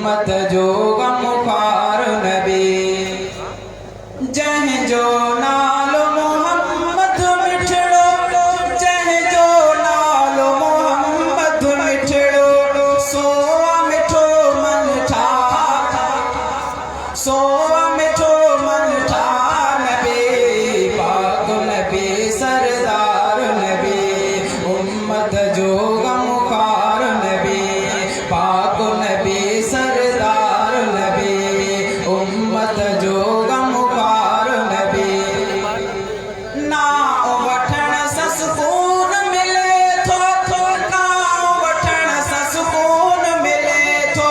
उम्मत जो गमखार नबी जह जो नालो मोहम्मद मिठड़ो जह जो नालो मोहम्मद मिठड़ो सोवा मिठो मन ठा सोवा मिठो मन ठा नबी पाक नबी सरदार नबी उम्मत जो गमखार नबी पाक नबी सरदार नबी उम्मत जो गमखार नबी ना वठण ससकून मिले थो ना वठण ससकून मिले थो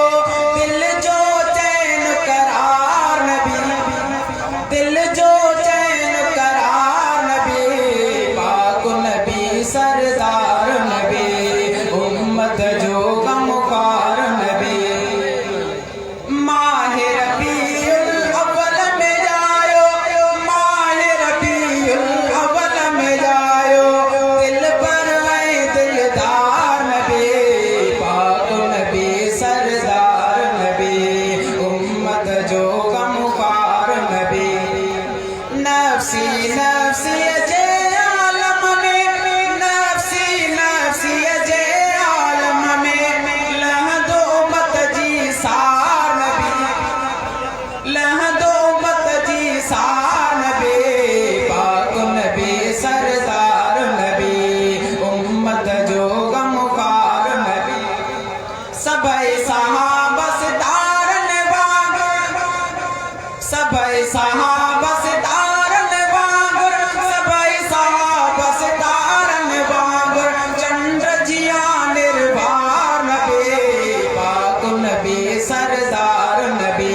दिल जो चैन करार नबी दिल जो चैन करार नबी पाक नबी सरदार नबी उम्मत जो गमखार नबी माहे रबीउल अव्वल में जायो माहे रबीउल अव्वल में जायो दिल पर आए दिलदार नबी पाक नबी सरदार नबी उम्मत जो गमखार नबी नफ्सी नफ्सी जे आलम में नफ्सी नफ्सी जे आलम में लह दो मत जी सार नबी लह दो मत जी सार नबी पाक नबी सरदार नबी उम्मत जो गमखार नबी सबई सहाबा सितारन वांगुर सबई सहाबा सितारन वांगुर सबई सहाबा सितारन वांगुर चंद्र जिया निर्भर नबी पाक नबी सरदार नबी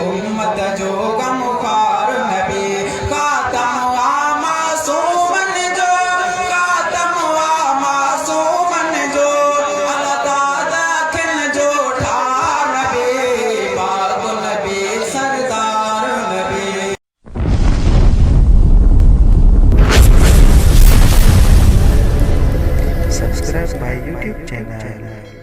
उम्मत जो गमखार नबी खातम आ मासूमन जो खातम आ मासूमन जो अल्लाह दाखिल जो ठार नबी पाक नबी सरदार नबी Subscribe my YouTube channel.